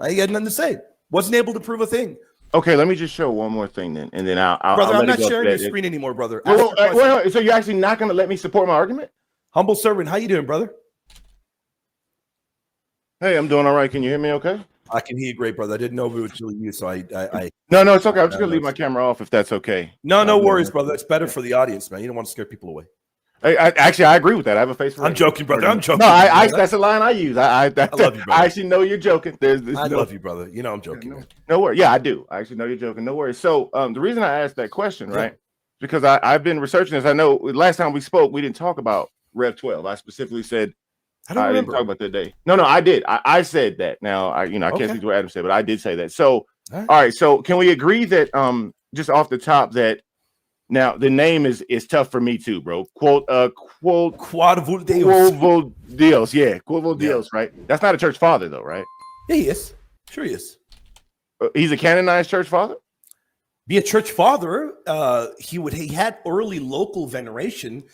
I had nothing to say. Wasn't able to prove a thing. Okay, let me just show one more thing then, and then I'll brother, I'll I'm not sharing your screen anymore, brother. Well, so you're actually not going to let me support my argument? Humble servant, how you doing, brother? Hey, I'm doing all right. Can you hear me okay? I can hear you great, brother. I didn't know if it was really you, so I No, it's okay. I'm just going to leave my camera off if that's okay. No worries, brother. It's better for the audience, man. You don't want to scare people away. I agree with that. I have a face for it. I'm joking, brother. I'm joking. No, that's a line I use. I love you, brother. I actually know you're joking. I love you, brother. You know I'm joking, man. No worries. Yeah, I do. I actually know you're joking. No worries. So the reason I asked that question, right, because I've been researching this. I know last time we spoke, we didn't talk about Rev 12. I specifically said I didn't talk about that day. No, I did. I said that. Now I can't see what Adam said, but I did say that. So all right. So can we agree that just off the top that now the name is tough for me too, bro. Quodvul Dios. Yeah, Quodvul Dios, right? That's not a church father though, right? Yeah, he is. Sure he is. He's a canonized church father? Be a church father. He had early local veneration.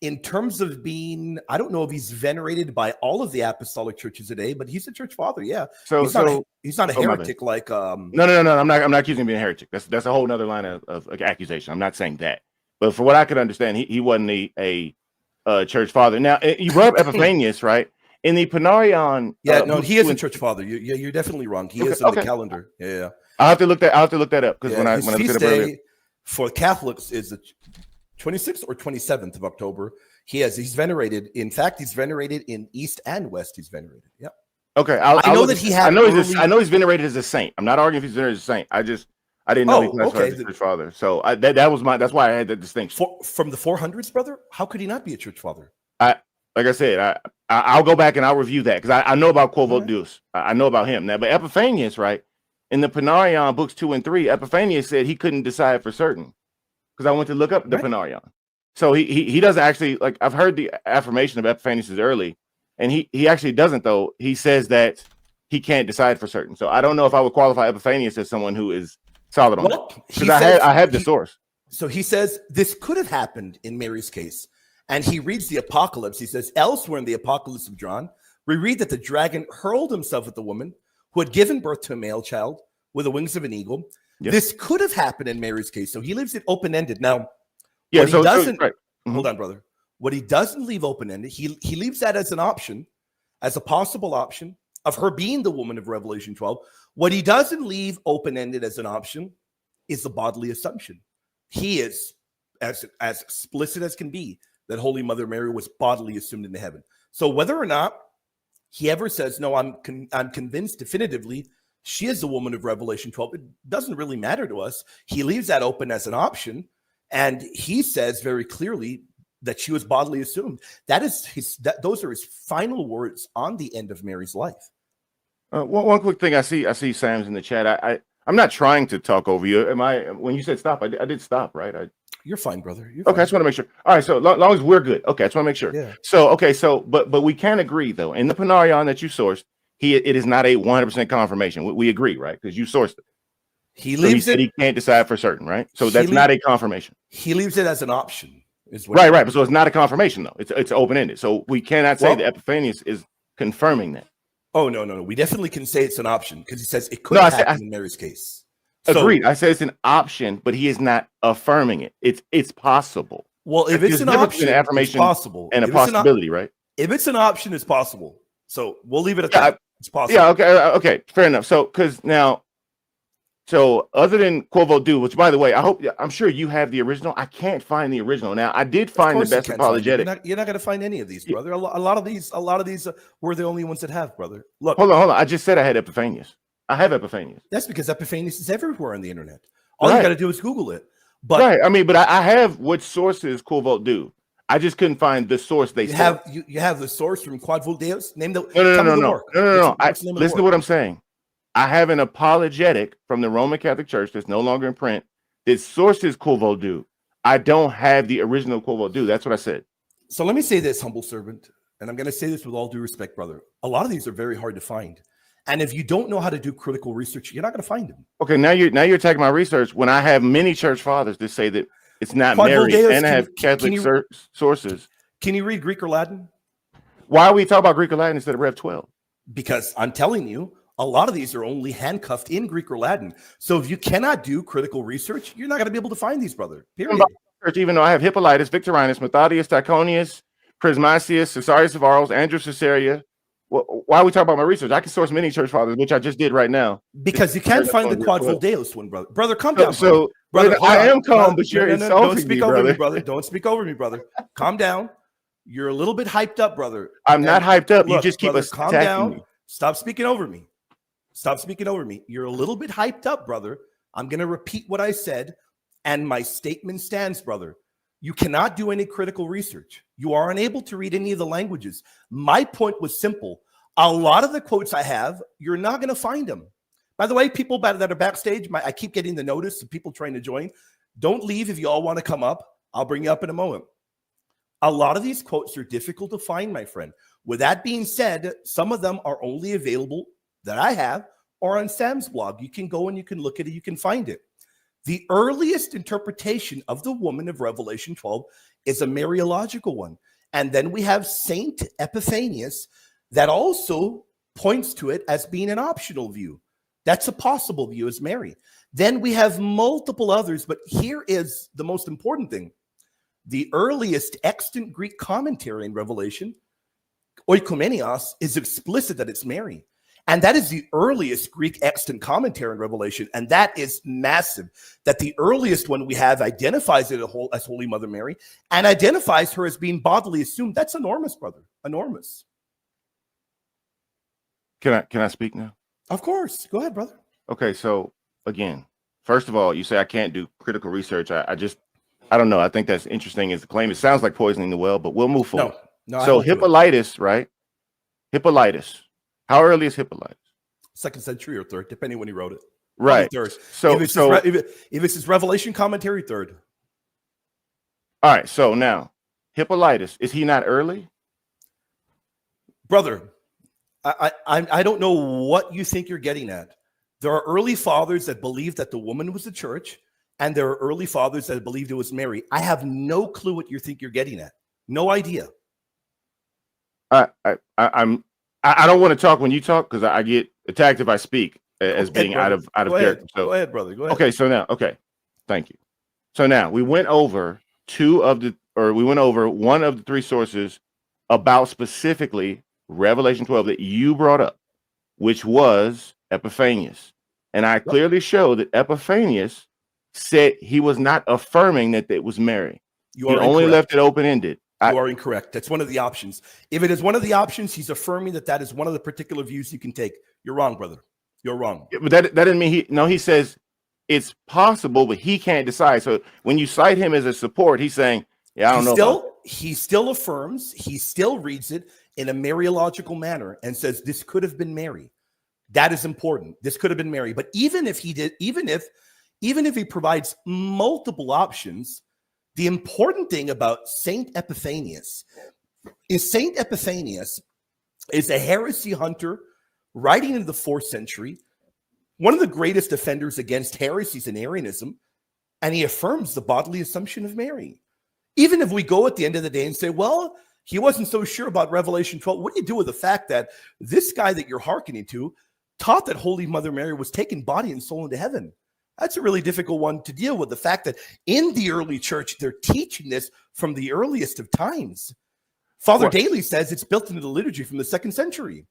In terms of being, I don't know if he's venerated by all of the apostolic churches today, but he's a church father. Yeah. So he's not a heretic like. No. I'm not accusing him of being a heretic. That's a whole nother line of accusation. I'm not saying that, but for what I could understand, he wasn't a church father. Now you brought up Epiphanius, right? In the Panarion. Yeah, no, he is a church father. You're definitely wrong. He is in the calendar. Yeah. I'll have to look that up because when I looked it up earlier, for Catholics is the 26th or 27th of October. He's venerated. In fact, he's venerated in East and West. He's venerated. Yeah. Okay. I know that he had. I know he's venerated as a saint. I'm not arguing if he's venerated as a saint. I didn't know he was a church father. So that's why I had that distinction. From the 400s, brother. How could he not be a church father? Like I said, I'll go back and I'll review that because I know about Quodvul Dios. I know about him now. But Epiphanius, right? In the Panarion books 2 and 3, Epiphanius said he couldn't decide for certain. Because I went to look up the Panarion. So he doesn't actually, like, I've heard the affirmation of Epiphanius early, and he actually doesn't, though. He says that he can't decide for certain. So I don't know if I would qualify Epiphanius as someone who is solid on that. Because I have the source. So he says this could have happened in Mary's case. And he reads the Apocalypse. He says, elsewhere in the Apocalypse of John, we read that the dragon hurled himself at the woman who had given birth to a male child with the wings of an eagle. Yes. This could have happened in Mary's case. So he leaves it open-ended. Now, hold on, brother. What he doesn't leave open-ended, he leaves that as an option, as a possible option of her being the woman of Revelation 12. What he doesn't leave open-ended as an option is the bodily assumption. He is as explicit as can be that Holy Mother Mary was bodily assumed into heaven. So whether or not he ever says, no, I'm convinced definitively she is the woman of Revelation 12. It doesn't really matter to us. He leaves that open as an option. And he says very clearly that she was bodily assumed. Those are his final words on the end of Mary's life. One quick thing. I see Sam's in the chat. I'm not trying to talk over you. When you said stop, I did stop, right? You're fine, brother. Okay, I just want to make sure. All right, so long as we're good. Okay, I just want to make sure. Yeah. So, but we can agree, though, in the Panarion that you sourced, it is not a 100% confirmation. We agree, right? Because you sourced it. He leaves it. He can't decide for certain, right? So that's not a confirmation. He leaves it as an option. Right. But so it's not a confirmation, though. It's open-ended. So we cannot say that Epiphanius is confirming that. Oh, no. We definitely can say it's an option because he says it could happen in Mary's case. Agreed. I said it's an option, but he is not affirming it. It's possible. Well, if it's an option, it's possible. And a possibility, right? If it's an option, it's possible. So we'll leave it at that. It's possible. Yeah. Okay. Fair enough. So other than Quodvul Dios, which by the way, I'm sure you have the original. I can't find the original. Now I did find the best apologetic. You're not going to find any of these, brother. A lot of these we're the only ones that have, brother. Look. Hold on. I just said I had Epiphanius. I have Epiphanius. That's because Epiphanius is everywhere on the internet. All you got to do is Google it. But but I have what sources Quodvul Dios. I just couldn't find the source they said. You have the source from Quodvul Dios? Name the No. Listen to what I'm saying. I have an apologetic from the Roman Catholic Church that's no longer in print that sources Quodvul Dios. I don't have the original Quodvul Dios. That's what I said. So let me say this, humble servant, and I'm going to say this with all due respect, brother. A lot of these are very hard to find. And if you don't know how to do critical research, you're not going to find them. Okay, now you're attacking my research when I have many church fathers that say that it's not Mary, and I have Catholic sources. Can you read Greek or Latin? Why are we talking about Greek or Latin instead of Rev 12? Because I'm telling you, A lot of these are only handcuffed in Greek or Latin. So if you cannot do critical research, you're not going to be able to find these, brother. Period. Even though I have Hippolytus, Victorinus, Methodius, Tychonius, Prismasius, Cesarius of Arles, Andrew Caesarea. Why are we talking about my research? I can source many church fathers, which I just did right now. Because you can't find the Quad Deus one, brother. Brother, calm down. So, brother, I am calm, but you're insulting Don't speak me, over brother. me, brother. Don't speak over me, brother. Calm down. You're a little bit hyped up, brother. I'm not hyped up. You just keep brother, calm attacking down. me. Stop speaking over me. Stop speaking over me. You're a little bit hyped up, brother. I'm going to repeat what I said, and my statement stands, brother. You cannot do any critical research. You are unable to read any of the languages. My point was simple. A lot of the quotes I have, you're not going to find them. By the way, people that are backstage, I keep getting the notice of people trying to join. Don't leave if you all want to come up. I'll bring you up in a moment. A lot of these quotes are difficult to find, my friend. With that being said, some of them are only available that I have or on Sam's blog. You can go and you can look at it. You can find it. The earliest interpretation of the woman of Revelation 12 is a Mariological one. And then we have Saint Epiphanius that also points to it as being an optional view. That's a possible view as Mary. Then we have multiple others, but here is the most important thing. The earliest extant Greek commentary in Revelation, Oikoumenios, is explicit that it's Mary. And that is the earliest Greek extant commentary in Revelation. And that is massive. That the earliest one we have identifies it as Holy Mother Mary and identifies her as being bodily assumed. That's enormous, brother. Enormous. Can I speak now? Of course. Go ahead, brother. Okay, so again, first of all, you say I can't do critical research. I don't know. I think that's interesting as a claim. It sounds like poisoning the well, but we'll move forward. No. So Hippolytus, right? Hippolytus. How early is Hippolytus? 2nd century or 3rd, depending when he wrote it. Right. Third. So if it's his Revelation commentary, 3rd. All right. So now, Hippolytus, is he not early? Brother, I don't know what you think you're getting at. There are early fathers that believed that the woman was the church, and there are early fathers that believed it was Mary. I have no clue what you think you're getting at. No idea. I don't want to talk when you talk because I get attacked if I speak as being out of character. So go ahead, brother. Go ahead. Okay, so now, thank you. So now we went over one of the 3 sources about specifically Revelation 12 that you brought up, which was Epiphanius. And I clearly showed that Epiphanius said he was not affirming that it was Mary. He only left it open-ended. You are incorrect. That's one of the options. If it is one of the options, he's affirming that is one of the particular views you can take. You're wrong, brother. You're wrong. Yeah, but that didn't mean he says it's possible, but he can't decide. So when you cite him as a support, he's saying, yeah, I don't know. He still affirms, he still reads it in a Mariological manner and says this could have been Mary. That is important. This could have been Mary. But even if he provides multiple options, the important thing about Saint Epiphanius is a heresy hunter writing in the 4th century, one of the greatest defenders against heresies and Arianism, and he affirms the bodily assumption of Mary. Even if we go at the end of the day and say, well, he wasn't so sure about Revelation 12, what do you do with the fact that this guy that you're hearkening to taught that Holy Mother Mary was taken body and soul into heaven? That's a really difficult one to deal with. The fact that in the early church, they're teaching this from the earliest of times. Father Daly says it's built into the liturgy from the 2nd century.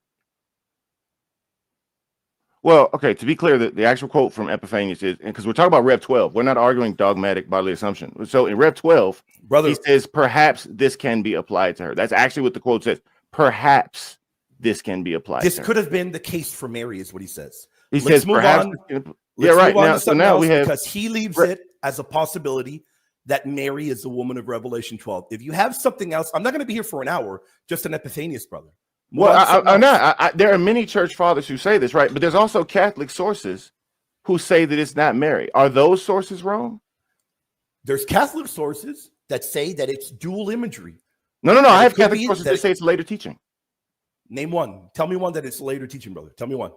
Well, okay, to be clear, the actual quote from Epiphanius is, because we're talking about Rev 12, we're not arguing dogmatic bodily assumption. So in Rev 12, brother, he says, perhaps this can be applied to her. That's actually what the quote says. Perhaps this can be applied to her. This could have been the case for Mary, is what he says. He says, perhaps. Yeah, right. Now we have, because he leaves it as a possibility that Mary is the woman of Revelation 12. If you have something else, I'm not going to be here for an hour, just an Epiphanius, brother. I'm not. There are many church fathers who say this, right? But there's also Catholic sources who say that it's not Mary. Are those sources wrong? There's Catholic sources that say that it's dual imagery. No. I have Catholic sources that say it's later teaching. Name one. Tell me one that it's later teaching, brother. Tell me one.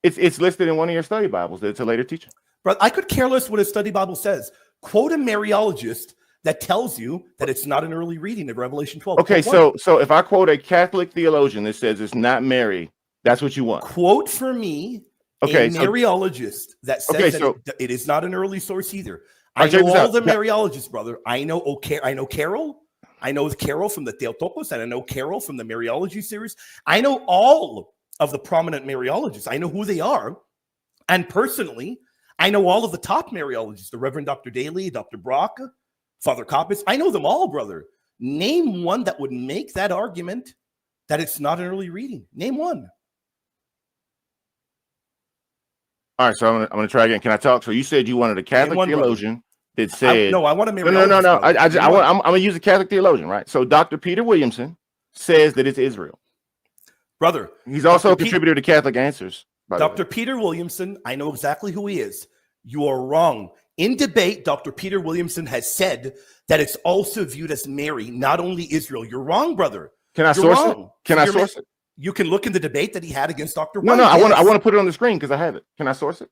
It's listed in one of your study Bibles that it's a later teaching. But I could care less what a study Bible says. Quote a Mariologist that tells you that it's not an early reading of Revelation 12. Okay, so if I quote a Catholic theologian that says it's not Mary, That's what you want. Quote for me Okay, a Mariologist that says it is not an early source either. I know all the Mariologists, brother. I know Carol. I know Carol from the Theotokos, and I know Carol from the Mariology series. I know all of the prominent Mariologists. I know who they are. And personally, I know all of the top Mariologists, the Reverend Dr. Daly, Dr. Brock, Father Coppis. I know them all, brother. Name one that would make that argument that it's not an early reading. Name one. All right, so I'm gonna try again. Can I talk? So you said you wanted a Catholic theologian that said no. I want to no. I'm gonna use a Catholic theologian, right? So Dr. Peter Williamson says that it's Israel, brother. He's also a contributor to Catholic Answers. Dr. Peter Williamson, I know exactly who he is. You are wrong. In debate, Dr. Peter Williamson has said that it's also viewed as Mary, not only Israel. You're wrong, brother. Can I source it? Can I source it? You can look in the debate that he had against Dr. White. No, I want to put it on the screen because I have it. Can I source it?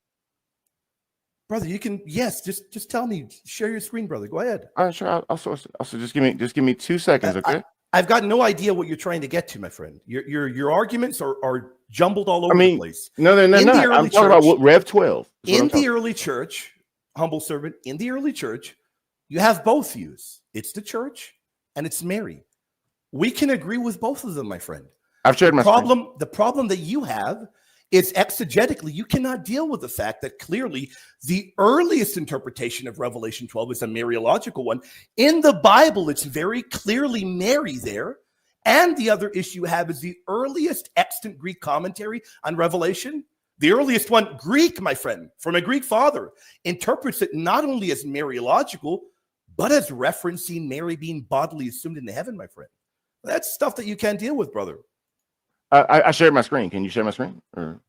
Brother, you can, yes, just tell me, share your screen, brother. Go ahead. All right, sure, I'll source it. Also, just give me 2 seconds, okay? I've got no idea what you're trying to get to, my friend. Your arguments are jumbled all over the place. No. I'm talking about what Rev 12. In the early church, humble servant, in the early church, you have both views. It's the church and it's Mary. We can agree with both of them, my friend. I've shared my screen. The problem that you have is exegetically, you cannot deal with the fact that clearly the earliest interpretation of Revelation 12 is a Mariological one. In the Bible, it's very clearly Mary there. And the other issue you have is the earliest extant Greek commentary on Revelation. The earliest one, Greek, my friend, from a Greek father, interprets it not only as Mariological, but as referencing Mary being bodily assumed into heaven, my friend. That's stuff that you can't deal with, brother. I shared my screen. Can you share my screen? Or?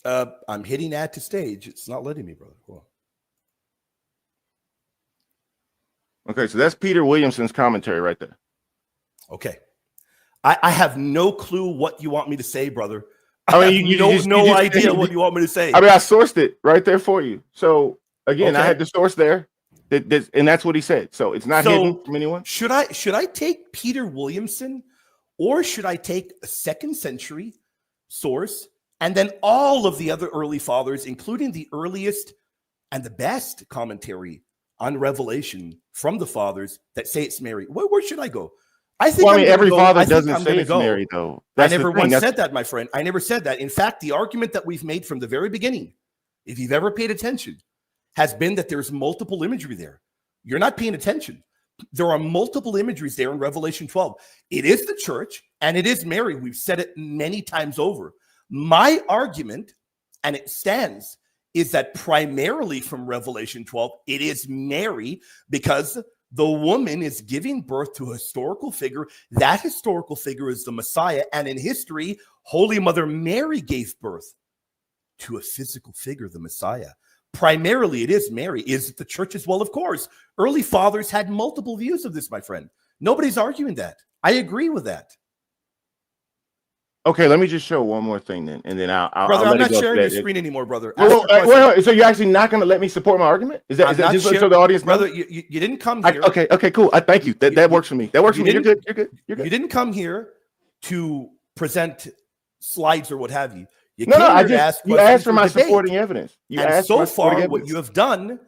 I'm hitting add to stage. It's not letting me, brother. Cool. Okay, so that's Peter Williamson's commentary right there. Okay. I have no clue what you want me to say, brother. I mean, you have no idea what you want me to say. I mean, I sourced it right there for you. So again, I had the source there, and that's what he said. So it's not hidden from anyone. Should I take Peter Williamson, or should I take a 2nd century source and then all of the other early fathers, including the earliest and the best commentary on Revelation from the fathers that say it's Mary? Where should I go? I think every father doesn't say it's Mary, though. I never once said that, my friend. I never said that. In fact, the argument that we've made from the very beginning, if you've ever paid attention, has been that there's multiple imagery there. You're not paying attention. There are multiple imageries there in Revelation 12. It is the church and it is Mary. We've said it many times over. My argument, and it stands, is that primarily from Revelation 12, it is Mary because the woman is giving birth to a historical figure. That historical figure is the Messiah. And in history, Holy Mother Mary gave birth to a physical figure, the Messiah. Primarily, it is Mary. Is it the church as well? Of course. Early fathers had multiple views of this, my friend. Nobody's arguing that. I agree with that. Okay, let me just show one more thing then, and then I'll brother, I'm not sharing your screen anymore, brother. Wait, so you're actually not going to let me support my argument? Is that just so the audience knows? Brother, you didn't come here. Okay, cool. Thank you. That works for me. That works for me. You're good. You didn't come here to present slides or what have you. You asked for my supporting evidence. So far, what you have done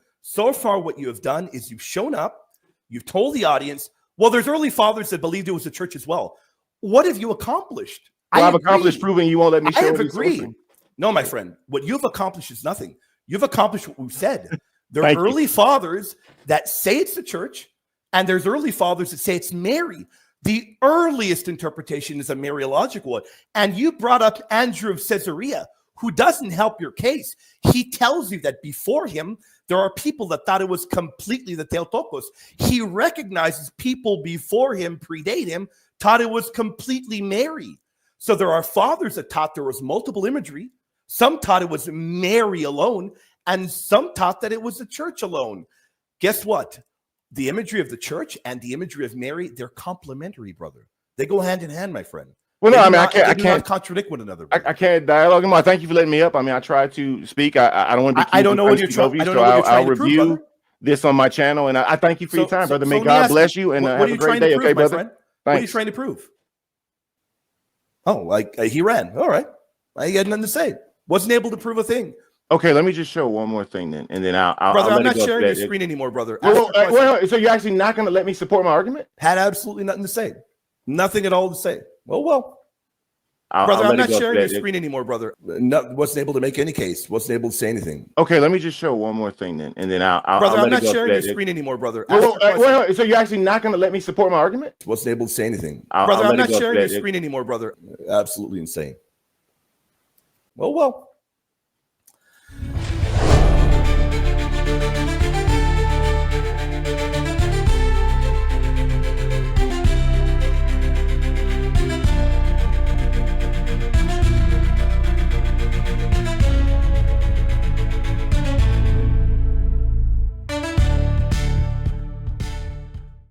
is you've shown up, you've told the audience, well, there's early fathers that believed it was a church as well. What have you accomplished? I've accomplished proving you won't let me show. I have agreed. No, my friend, what you've accomplished is nothing. You've accomplished what we've said. There are early fathers that say it's the church, and there's early fathers that say it's Mary. The earliest interpretation is a Mariological one. And you brought up Andrew of Caesarea, who doesn't help your case. He tells you that before him, there are people that thought it was completely the Theotokos. He recognizes people before him, predate him, thought it was completely Mary. So there are fathers that taught there was multiple imagery. Some taught it was Mary alone, and some taught that it was the church alone. Guess what? The imagery of the church and the imagery of Mary, they're complementary, brother. They go hand in hand, my friend. Well, no, I can't contradict one another. I can't dialogue anymore. Thank you for letting me up. I mean, I try to speak. I don't want to be. I don't know what you're trying. I'll review this on my channel, and I thank you for your time, brother. May God bless you, and have a great day, okay, brother? What are you trying to prove? Oh, like he ran. All right. He had nothing to say. Wasn't able to prove a thing. Okay, let me just show one more thing then, and then I'll Brother, I'll I'm let not it go sharing after your that. screen anymore, brother. Wait, so you're actually not going to let me support my argument? Had absolutely nothing to say. Nothing at all to say. Well. I'll Brother, let I'm it not go sharing after your that. screen anymore, brother. Wasn't able to make any case. Wasn't able to say anything. Okay, let me just show one more thing then, and then I'll Brother, let I'm it not go sharing after your that. screen anymore, brother. Wait, so you're actually not going to let me support my argument? Wasn't able to say anything. I'll Brother, let I'm it not go after sharing your that. screen anymore, brother. Absolutely insane. Well.